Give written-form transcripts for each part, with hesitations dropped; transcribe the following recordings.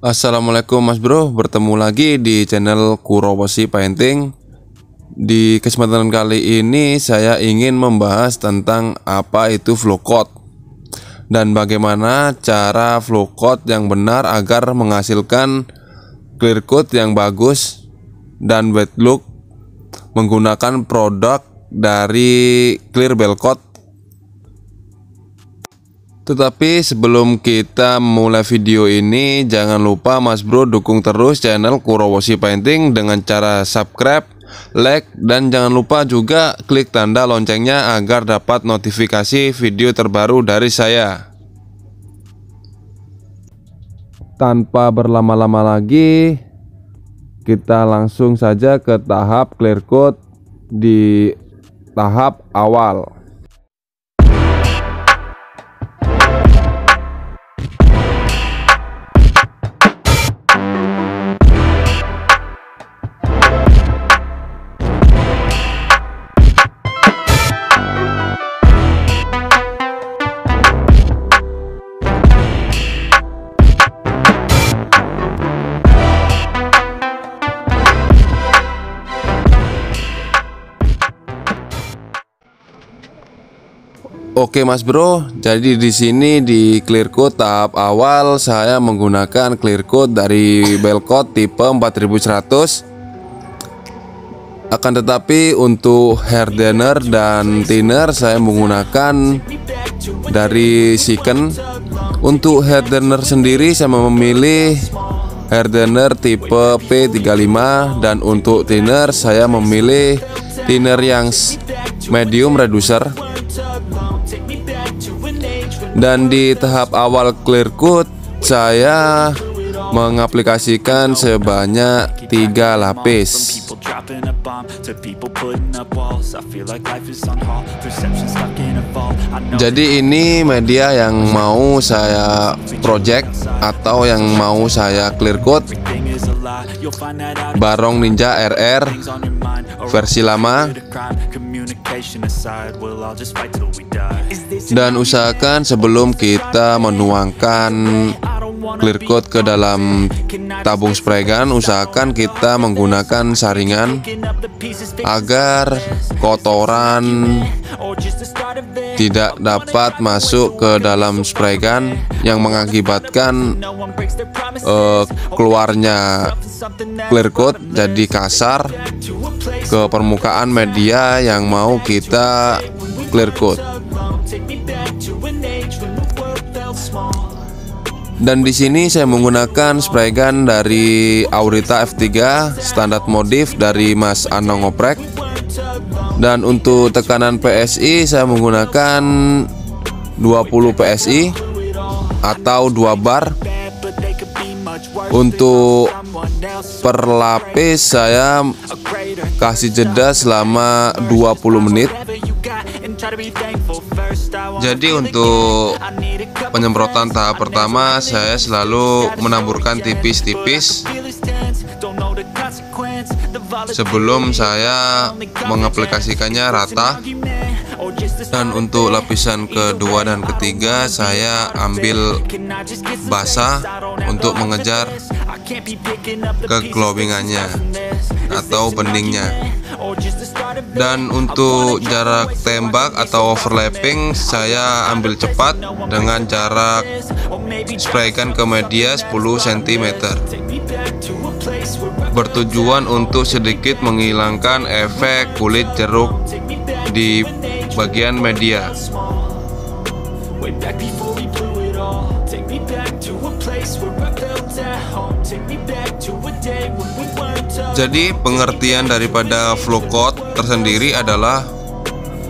Assalamualaikum Mas Bro, bertemu lagi di channel Kuroboshi Painting. Di kesempatan kali ini saya ingin membahas tentang apa itu flow coat dan bagaimana cara flow coat yang benar agar menghasilkan clear coat yang bagus dan wet look menggunakan produk dari Clear Bell Coat. Tetapi sebelum kita mulai video ini, jangan lupa Mas Bro dukung terus channel Kuroboshi Painting dengan cara subscribe, like, dan jangan lupa juga klik tanda loncengnya agar dapat notifikasi video terbaru dari saya. Tanpa berlama-lama lagi, kita langsung saja ke tahap clear coat di tahap awal. Oke Mas Bro, jadi di sini di clear coat tahap awal saya menggunakan clear coat dari Bell Coat tipe 4100. Akan tetapi untuk hardener dan thinner saya menggunakan dari Shiken. Untuk hardener sendiri saya memilih hardener tipe P35 dan untuk thinner saya memilih thinner yang medium reducer. Dan di tahap awal clear coat saya mengaplikasikan sebanyak 3 lapis. Jadi ini media yang mau saya project atau yang mau saya clear coat, Barong Ninja RR versi lama. Dan usahakan sebelum kita menuangkan clear coat ke dalam tabung spray gun, usahakan kita menggunakan saringan agar kotoran tidak dapat masuk ke dalam spray gun yang mengakibatkan keluarnya clear coat jadi kasar ke permukaan media yang mau kita clear coat. Dan di sini saya menggunakan spray gun dari Aurita F3 standar modif dari Mas Anong Oprek. Dan untuk tekanan PSI saya menggunakan 20 PSI atau 2 bar. Untuk per lapis saya kasih jeda selama 20 menit. Jadi untuk penyemprotan tahap pertama saya selalu menaburkan tipis-tipis sebelum saya mengaplikasikannya rata. Dan untuk lapisan kedua dan ketiga saya ambil basah untuk mengejar keglowingannya atau beningnya. Dan untuk jarak tembak atau overlapping saya ambil cepat dengan jarak spray gun ke media 10 cm, bertujuan untuk sedikit menghilangkan efek kulit jeruk di bagian media. Jadi pengertian daripada flow coat tersendiri adalah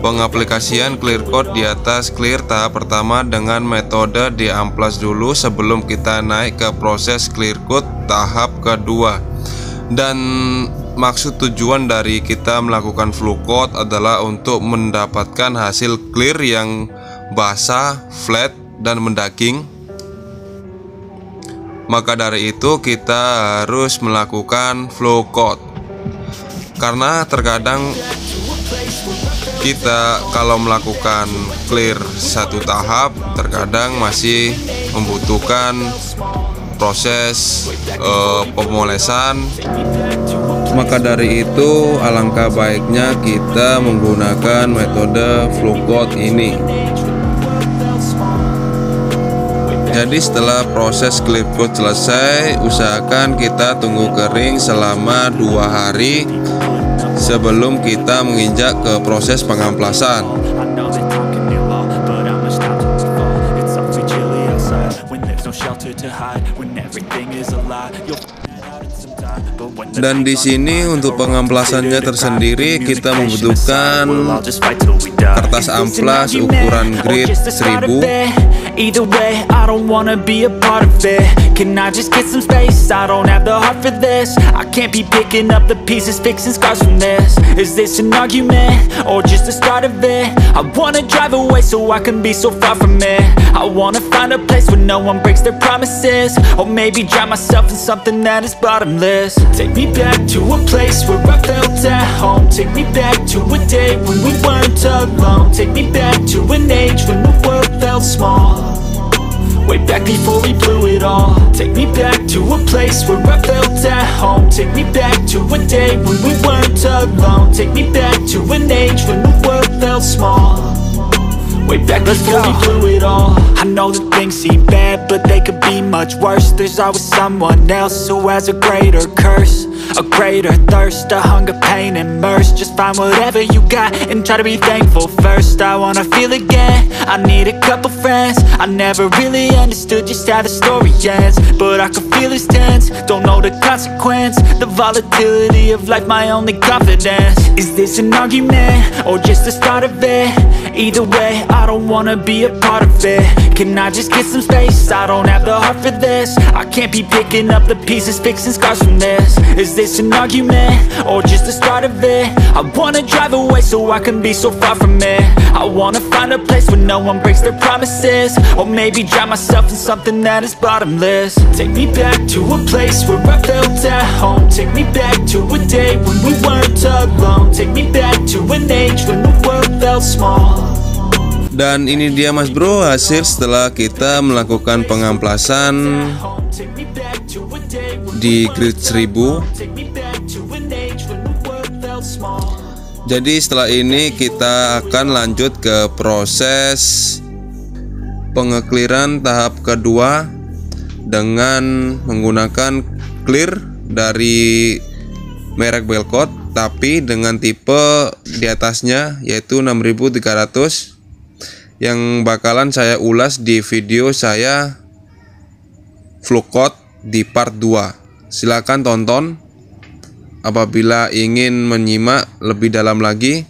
pengaplikasian clear coat di atas clear tahap pertama dengan metode diamplas dulu sebelum kita naik ke proses clear coat tahap kedua. Dan maksud tujuan dari kita melakukan flow coat adalah untuk mendapatkan hasil clear yang basah, flat, dan mendaging. Maka dari itu kita harus melakukan flow coat. Karena terkadang kita kalau melakukan clear satu tahap terkadang masih membutuhkan proses pemolesan. Maka dari itu alangkah baiknya kita menggunakan metode flow coat ini. Jadi setelah proses clear coat selesai, usahakan kita tunggu kering selama 2 hari sebelum kita menginjak ke proses pengamplasan. Dan di sini untuk pengamplasannya tersendiri kita membutuhkan kertas amplas ukuran grid 1000. Either way, I don't wanna be a part of it. Can I just get some space? I don't have the heart for this. I can't be picking up the pieces, fixing scars from this. Is this an argument, or just the start of it? I wanna drive away so I can be so far from it. I wanna find a place where no one breaks their promises, or maybe drown myself in something that is bottomless. Take me back to a place where I felt at home. Take me back to a day when we weren't alone. Take me back to an age when the world felt small, way back before we blew it all. Take me back to a place where I felt at home. Take me back to a day when we weren't alone. Take me back to an age when the world felt small, way back before we blew it all. I know that things seem bad, but they could be much worse. There's always someone else who has a greater curse, a greater thirst, a hunger, pain, and mercy. Just find whatever you got and try to be thankful first. I wanna feel again, I need a couple friends. I never really understood just how the story ends, but I can feel it's tense, don't know the consequence. The volatility of life, my only confidence. Is this an argument, or just the start of it? Either way, I don't wanna be a part of it. Can I just get some space? I don't have the heart for this. I can't be picking up the pieces, fixing scars from this. Is this an argument, or just the start of it? I wanna drive away so I can be so far from it. I wanna find a place where no one breaks their promises, or maybe drown myself in something that is bottomless. Take me back to a place where I felt at home. Take me back to a day when we weren't alone. Take me back to an age when the world felt small. Dan ini dia Mas Bro, hasil setelah kita melakukan pengamplasan di grid 1000. Jadi setelah ini kita akan lanjut ke proses pengekliran tahap kedua dengan menggunakan clear dari merek Belcoat, tapi dengan tipe di atasnya yaitu 6300 yang bakalan saya ulas di video saya flow coat di part 2. Silakan tonton apabila ingin menyimak lebih dalam lagi.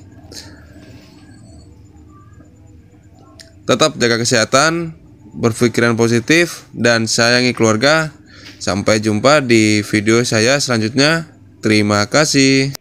Tetap jaga kesehatan, berpikiran positif, dan sayangi keluarga. Sampai jumpa di video saya selanjutnya. Terima kasih.